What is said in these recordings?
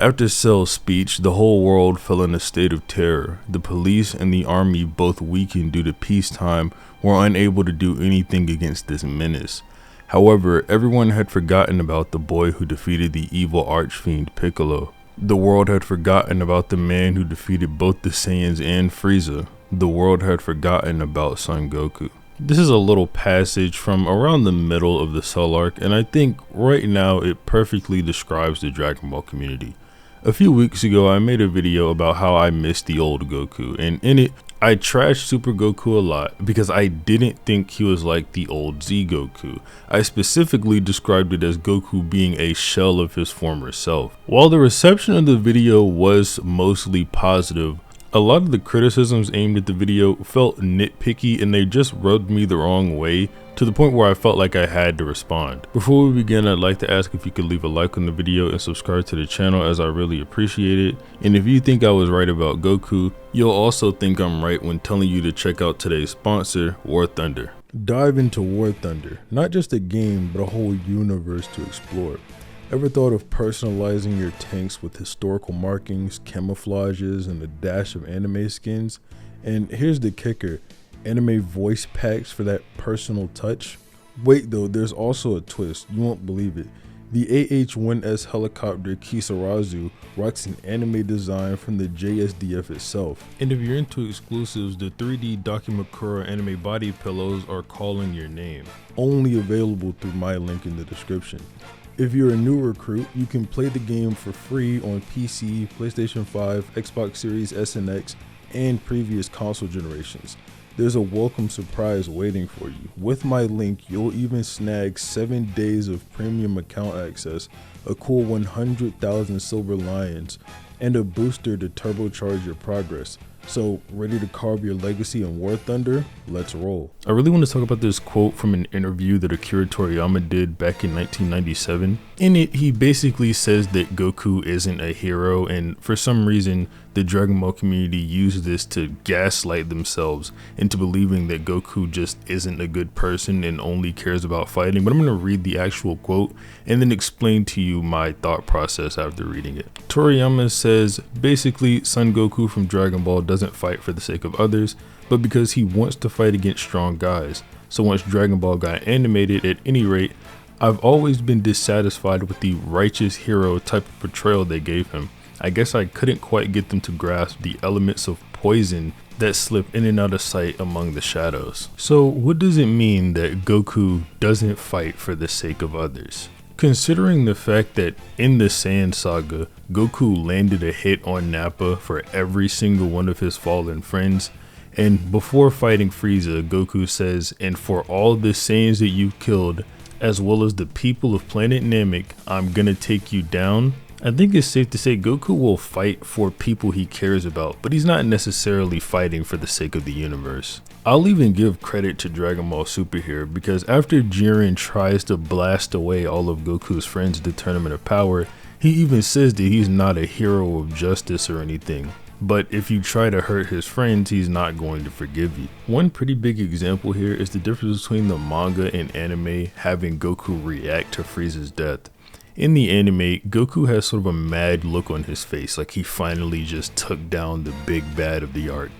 After Cell's speech, the whole world fell in a state of terror. The police and the army, both weakened due to peacetime, were unable to do anything against this menace. However, everyone had forgotten about the boy who defeated the evil archfiend Piccolo. The world had forgotten about the man who defeated both the Saiyans and Frieza. The world had forgotten about Son Goku. This is a little passage from around the middle of the Cell arc, and I think right now it perfectly describes the Dragon Ball community. A few weeks ago, I made a video about how I missed the old Goku, and in it, I trashed Super Goku a lot because I didn't think he was like the old Z Goku. I specifically described it as Goku being a shell of his former self. While the reception of the video was mostly positive, a lot of the criticisms aimed at the video felt nitpicky and they just rubbed me the wrong way to the point where I felt like I had to respond. Before we begin, I'd like to ask if you could leave a like on the video and subscribe to the channel, as I really appreciate it. And if you think I was right about Goku, you'll also think I'm right when telling you to check out today's sponsor, War Thunder. Dive into War Thunder, not just a game, but a whole universe to explore. Ever thought of personalizing your tanks with historical markings, camouflages, and a dash of anime skins? And here's the kicker, anime voice packs for that personal touch? Wait though, there's also a twist, you won't believe it. The AH-1S helicopter Kisarazu rocks an anime design from the JSDF itself. And if you're into exclusives, the 3D Dakimakura anime body pillows are calling your name. Only available through my link in the description. If you're a new recruit, you can play the game for free on PC, PlayStation 5, Xbox Series S and X, and previous console generations. There's a welcome surprise waiting for you. With my link, you'll even snag 7 days of premium account access, a cool 100,000 silver lions, and a booster to turbocharge your progress. So, ready to carve your legacy in War Thunder? Let's roll. I really want to talk about this quote from an interview that Akira Toriyama did back in 1997. In it, he basically says that Goku isn't a hero, and for some reason, the Dragon Ball community used this to gaslight themselves into believing that Goku just isn't a good person and only cares about fighting. But I'm going to read the actual quote and then explain to you my thought process after reading it. Toriyama says, basically, Son Goku from Dragon Ball doesn't fight for the sake of others, but because he wants to fight against strong guys. So once Dragon Ball got animated, at any rate, I've always been dissatisfied with the righteous hero type of portrayal they gave him. I guess I couldn't quite get them to grasp the elements of poison that slip in and out of sight among the shadows. So what does it mean that Goku doesn't fight for the sake of others? Considering the fact that in the Saiyan saga, Goku landed a hit on Nappa for every single one of his fallen friends, and before fighting Frieza, Goku says, "And for all the Saiyans that you killed, as well as the people of planet Namek, I'm gonna take you down." I think it's safe to say Goku will fight for people he cares about, but he's not necessarily fighting for the sake of the universe. I'll even give credit to Dragon Ball Super here, because after Jiren tries to blast away all of Goku's friends at the Tournament of Power, he even says that he's not a hero of justice or anything. But if you try to hurt his friends, he's not going to forgive you. One pretty big example here is the difference between the manga and anime having Goku react to Frieza's death. In the anime, Goku has sort of a mad look on his face, like he finally just took down the big bad of the arc.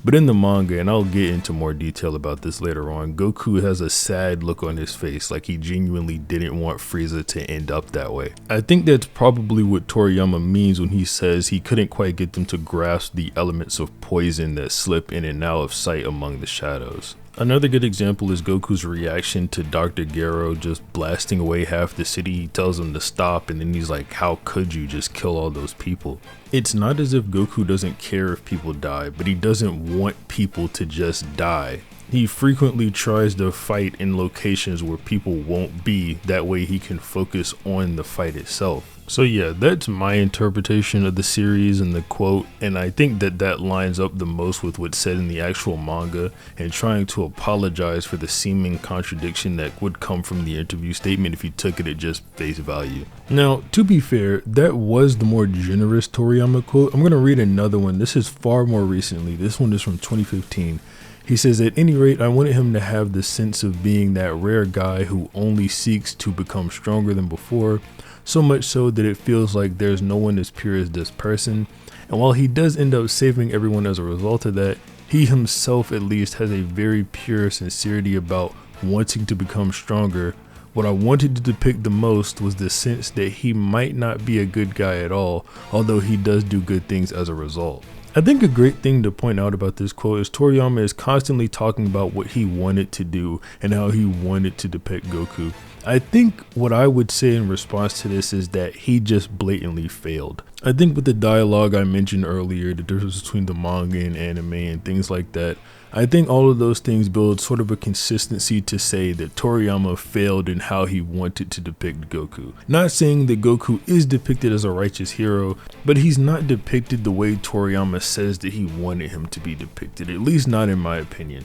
But in the manga, and I'll get into more detail about this later on, Goku has a sad look on his face, like he genuinely didn't want Frieza to end up that way. I think that's probably what Toriyama means when he says he couldn't quite get them to grasp the elements of poison that slip in and out of sight among the shadows. Another good example is Goku's reaction to Dr. Gero just blasting away half the city. He tells him to stop, and then he's like, how could you just kill all those people? It's not as if Goku doesn't care if people die, but he doesn't want people to just die. He frequently tries to fight in locations where people won't be, that way he can focus on the fight itself. So yeah, that's my interpretation of the series and the quote, and I think that that lines up the most with what's said in the actual manga, and trying to apologize for the seeming contradiction that would come from the interview statement if you took it at just face value. Now, to be fair, that was the more generous Toriyama quote. I'm going to read another one. This is far more recently. This one is from 2015. He says, at any rate, I wanted him to have the sense of being that rare guy who only seeks to become stronger than before. so much so that it feels like there's no one as pure as this person. And while he does end up saving everyone as a result of that, he himself at least has a very pure sincerity about wanting to become stronger. What I wanted to depict the most was the sense that he might not be a good guy at all, although he does do good things as a result. I think a great thing to point out about this quote is Toriyama is constantly talking about what he wanted to do and how he wanted to depict Goku. I think what I would say in response to this is that he just blatantly failed. I think with the dialogue I mentioned earlier, the difference between the manga and anime and things like that, I think all of those things build sort of a consistency to say that Toriyama failed in how he wanted to depict Goku. Not saying that Goku is depicted as a righteous hero, but he's not depicted the way Toriyama says that he wanted him to be depicted, at least not in my opinion.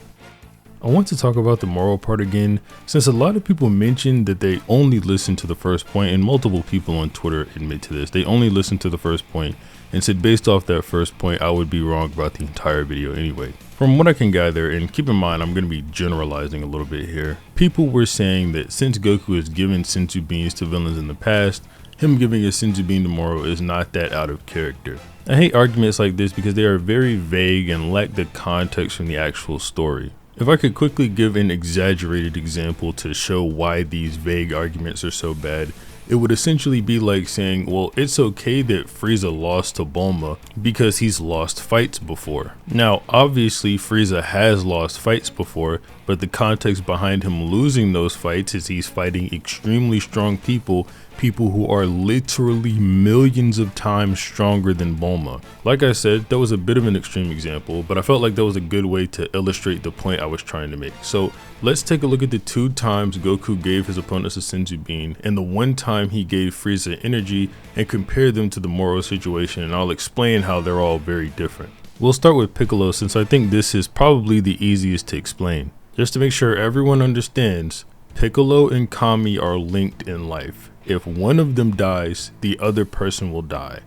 I want to talk about the Moro part again, since a lot of people mentioned that they only listened to the first point, and multiple people on Twitter admit to this. They only listened to the first point and said based off that first point, I would be wrong about the entire video anyway. From what I can gather, and keep in mind I'm going to be generalizing a little bit here, people were saying that since Goku has given Senzu Beans to villains in the past, him giving a Senzu Bean to Moro is not that out of character. I hate arguments like this because they are very vague and lack the context from the actual story. If I could quickly give an exaggerated example to show why these vague arguments are so bad, it would essentially be like saying, well, it's okay that Frieza lost to Bulma because he's lost fights before. Now, obviously Frieza has lost fights before, but the context behind him losing those fights is he's fighting extremely strong people who are literally millions of times stronger than Bulma. Like I said, that was a bit of an extreme example, but I felt like that was a good way to illustrate the point I was trying to make. So let's take a look at the 2 times Goku gave his opponents a Senzu Bean and the 1 time he gave Frieza energy, and compare them to the Moro situation, and I'll explain how they're all very different. We'll start with Piccolo since I think this is probably the easiest to explain. Just to make sure everyone understands, Piccolo and Kami are linked in life. If one of them dies, the other person will die.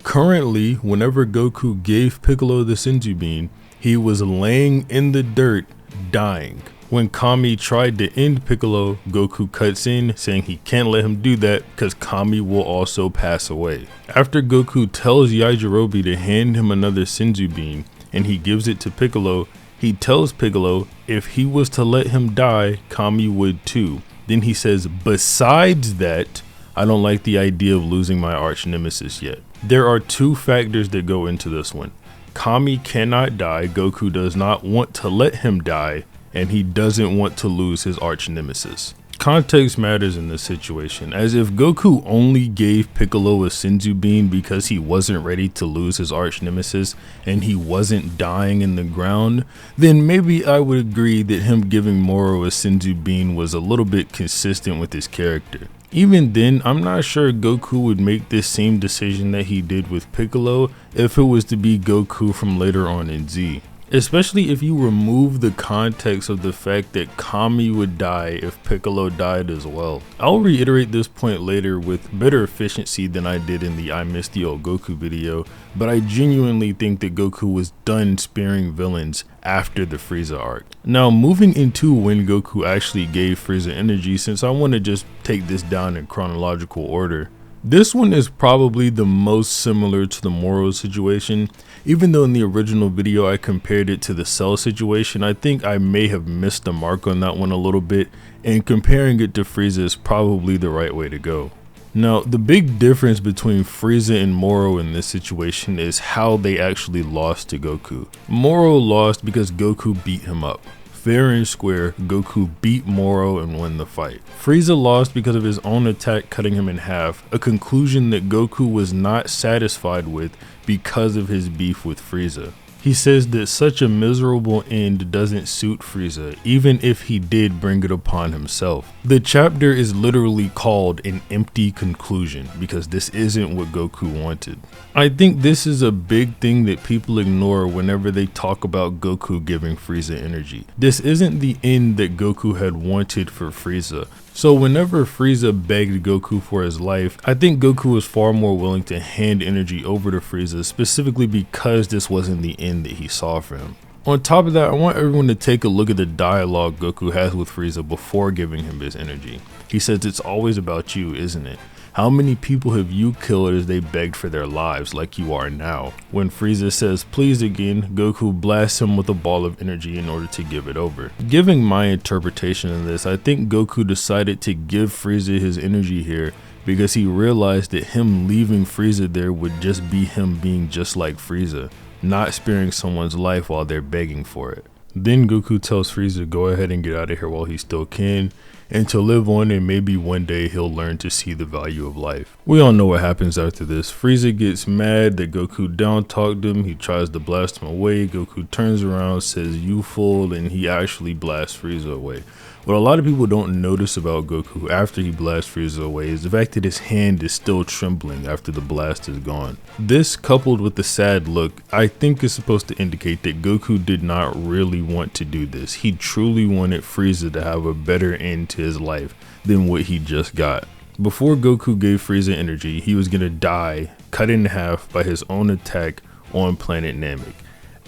Currently, whenever Goku gave Piccolo the Senzu Bean, he was laying in the dirt, dying. When Kami tried to end Piccolo, Goku cuts in, saying he can't let him do that because Kami will also pass away. After Goku tells Yajirobe to hand him another Senzu Bean, and he gives it to Piccolo, he tells Piccolo if he was to let him die, Kami would too. Then he says, besides that, I don't like the idea of losing my arch nemesis yet. There are 2 factors that go into this one. Kami cannot die, Goku does not want to let him die, and he doesn't want to lose his arch nemesis. Context matters in this situation, as if Goku only gave Piccolo a Senzu Bean because he wasn't ready to lose his arch nemesis and he wasn't dying in the ground, then maybe I would agree that him giving Moro a Senzu Bean was a little bit consistent with his character. Even then, I'm not sure Goku would make this same decision that he did with Piccolo if it was to be Goku from later on in Z. Especially if you remove the context of the fact that Kami would die if Piccolo died as well. I'll reiterate this point later with better efficiency than I did in the I Missed the Old Goku video, but I genuinely think that Goku was done sparing villains after the Frieza arc. Now moving into when Goku actually gave Frieza energy, since I want to just take this down in chronological order. This one is probably the most similar to the Moro situation. Even though in the original video I compared it to the Cell situation, I think I may have missed the mark on that one a little bit, and comparing it to Frieza is probably the right way to go. Now, the big difference between Frieza and Moro in this situation is how they actually lost to Goku. Moro lost because Goku beat him up. Fair and square, Goku beat Moro and won the fight. Frieza lost because of his own attack cutting him in half, a conclusion that Goku was not satisfied with because of his beef with Frieza. He says that such a miserable end doesn't suit Frieza, even if he did bring it upon himself. The chapter is literally called an empty conclusion because this isn't what Goku wanted. I think this is a big thing that people ignore whenever they talk about Goku giving Frieza energy. This isn't the end that Goku had wanted for Frieza. So whenever Frieza begged Goku for his life, I think Goku was far more willing to hand energy over to Frieza, specifically because this wasn't the end that he saw for him. On top of that, I want everyone to take a look at the dialogue Goku has with Frieza before giving him his energy. He says, "It's always about you, isn't it?" How many people have you killed as they begged for their lives like you are now? When Frieza says please again, Goku blasts him with a ball of energy in order to give it over. Giving my interpretation of this, I think Goku decided to give Frieza his energy here because he realized that him leaving Frieza there would just be him being just like Frieza, not sparing someone's life while they're begging for it. Then Goku tells Frieza go ahead and get out of here while he still can, and to live on, and maybe one day he'll learn to see the value of life. We all know what happens after this. Frieza gets mad that Goku down talked him, he tries to blast him away, Goku turns around, says you fool, and he actually blasts Frieza away. What a lot of people don't notice about Goku after he blasts Frieza away is the fact that his hand is still trembling after the blast is gone. This, coupled with the sad look, I think is supposed to indicate that Goku did not really want to do this. He truly wanted Frieza to have a better end to his life than what he just got. Before Goku gave Frieza energy, he was gonna die, cut in half by his own attack on planet Namek.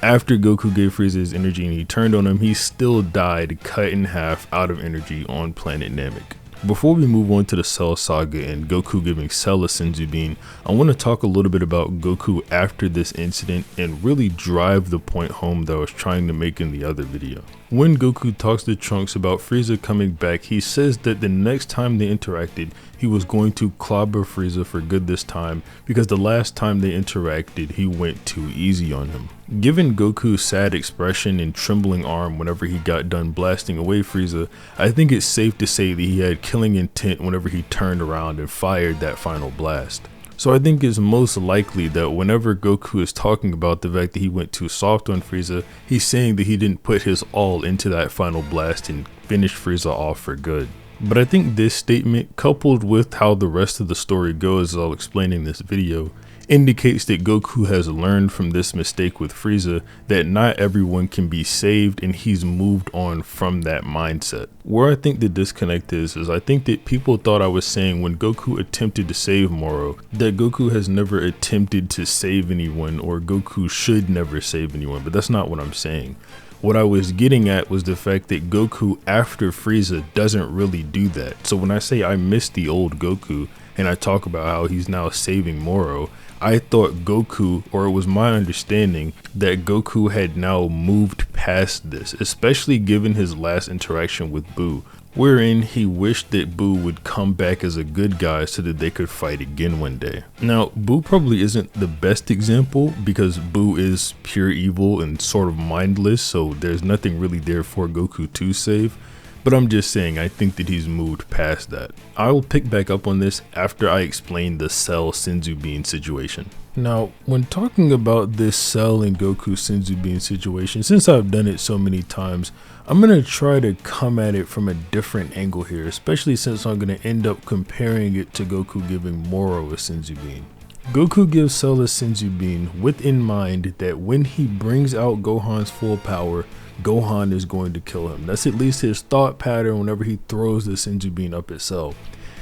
After Goku gave Frieza his energy and he turned on him, he still died cut in half out of energy on planet Namek. Before we move on to the Cell Saga and Goku giving Cell a Senzu Bean, I want to talk a little bit about Goku after this incident and really drive the point home that I was trying to make in the other video. When Goku talks to Trunks about Frieza coming back, he says that the next time they interacted, he was going to clobber Frieza for good this time because the last time they interacted, he went too easy on him. Given Goku's sad expression and trembling arm whenever he got done blasting away Frieza, I think it's safe to say that he had killing intent whenever he turned around and fired that final blast. So I think it's most likely that whenever Goku is talking about the fact that he went too soft on Frieza, he's saying that he didn't put his all into that final blast and finish Frieza off for good. But I think this statement, coupled with how the rest of the story goes as I'll explain in this video, indicates that Goku has learned from this mistake with Frieza that not everyone can be saved, and he's moved on from that mindset. Where I think the disconnect is I think that people thought I was saying when Goku attempted to save Moro that Goku has never attempted to save anyone or Goku should never save anyone, but that's not what I'm saying. What I was getting at was the fact that Goku after Frieza doesn't really do that. So when I say I miss the old Goku and I talk about how he's now saving Moro, I thought Goku, or it was my understanding that Goku had now moved past this, especially given his last interaction with Buu, wherein he wished that Buu would come back as a good guy so that they could fight again one day. Now, Buu probably isn't the best example because Buu is pure evil and sort of mindless, so there's nothing really there for Goku to save. But I'm just saying, I think that he's moved past that. I will pick back up on this after I explain the Cell Senzu Bean situation. Now, when talking about this Cell and Goku Senzu Bean situation, since I've done it so many times, I'm going to try to come at it from a different angle here, especially since I'm going to end up comparing it to Goku giving Moro a Senzu Bean. Goku gives Cell a Senzu Bean with in mind that when he brings out Gohan's full power, Gohan is going to kill him. That's at least his thought pattern whenever he throws the Senzu Bean up at Cell.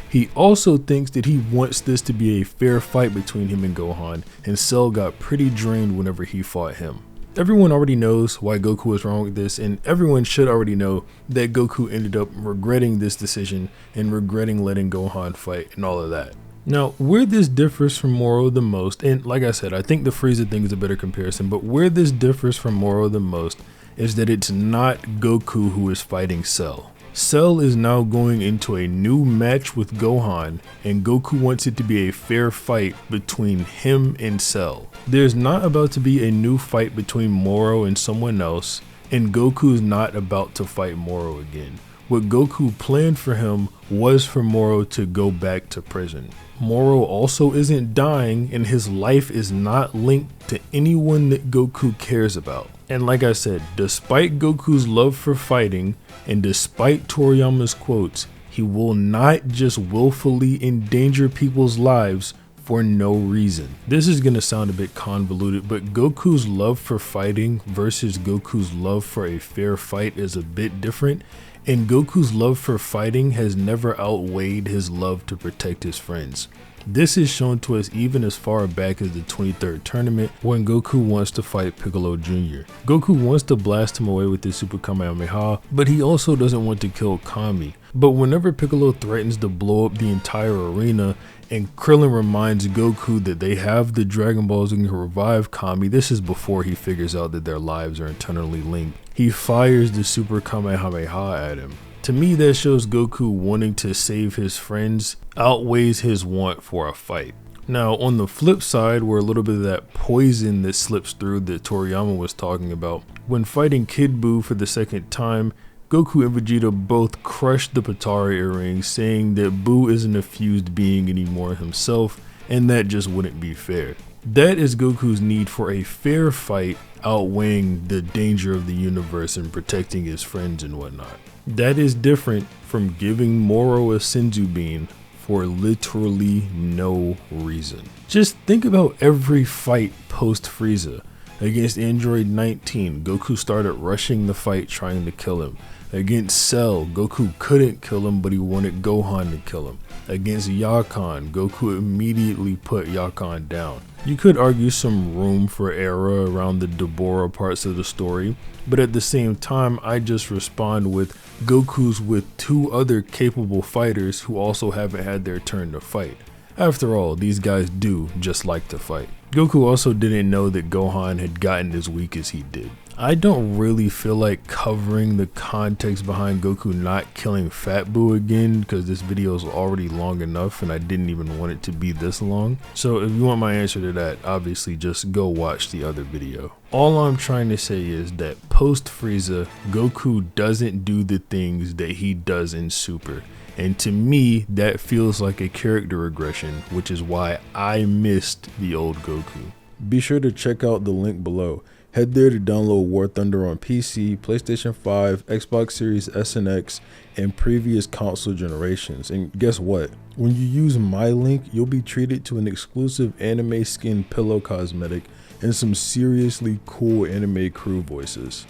He also thinks that he wants this to be a fair fight between him and Gohan, and Cell got pretty drained whenever he fought him. Everyone already knows why Goku was wrong with this, and everyone should already know that Goku ended up regretting this decision and regretting letting Gohan fight and all of that. Now, where this differs from Moro the most, and like I said, I think the Frieza thing is a better comparison, but where this differs from Moro the most is that it's not Goku who is fighting Cell. Cell is now going into a new match with Gohan, and Goku wants it to be a fair fight between him and Cell. There's not about to be a new fight between Moro and someone else, and Goku's not about to fight Moro again. What Goku planned for him was for Moro to go back to prison. Moro also isn't dying, and his life is not linked to anyone that Goku cares about. And like I said, despite Goku's love for fighting, and despite Toriyama's quotes, he will not just willfully endanger people's lives for no reason. This is going to sound a bit convoluted, but Goku's love for fighting versus Goku's love for a fair fight is a bit different, and Goku's love for fighting has never outweighed his love to protect his friends. This is shown to us even as far back as the 23rd tournament when Goku wants to fight Piccolo Jr. Goku wants to blast him away with his Super Kamehameha, but he also doesn't want to kill Kami. But whenever Piccolo threatens to blow up the entire arena and Krillin reminds Goku that they have the Dragon Balls and can revive Kami, this is before he figures out that their lives are internally linked, he fires the Super Kamehameha at him. To me, that shows Goku wanting to save his friends outweighs his want for a fight. Now, on the flip side, where a little bit of that poison that slips through that Toriyama was talking about, when fighting Kid Buu for the second time, Goku and Vegeta both crushed the Potara earrings, saying that Buu isn't a fused being anymore himself, and that just wouldn't be fair. That is Goku's need for a fair fight outweighing the danger of the universe and protecting his friends and whatnot. That is different from giving Moro a Senzu Bean for literally no reason. Just think about every fight post Frieza. Against Android 19, Goku started rushing the fight trying to kill him. Against Cell, Goku couldn't kill him, but he wanted Gohan to kill him. Against Yakan, Goku immediately put Yakan down. You could argue some room for error around the Deborah parts of the story, but at the same time, I just respond with Goku's with two other capable fighters who also haven't had their turn to fight. After all, these guys do just like to fight. Goku also didn't know that Gohan had gotten as weak as he did. I don't really feel like covering the context behind Goku not killing Fat Buu again because this video is already long enough and I didn't even want it to be this long. So if you want my answer to that, obviously just go watch the other video. All I'm trying to say is that post Frieza, Goku doesn't do the things that he does in Super. And to me, that feels like a character regression, which is why I missed the old Goku. Be sure to check out the link below. Head there to download War Thunder on PC, PlayStation 5, Xbox Series S and X, and previous console generations. And guess what? When you use my link, you'll be treated to an exclusive anime skin pillow cosmetic and some seriously cool anime crew voices.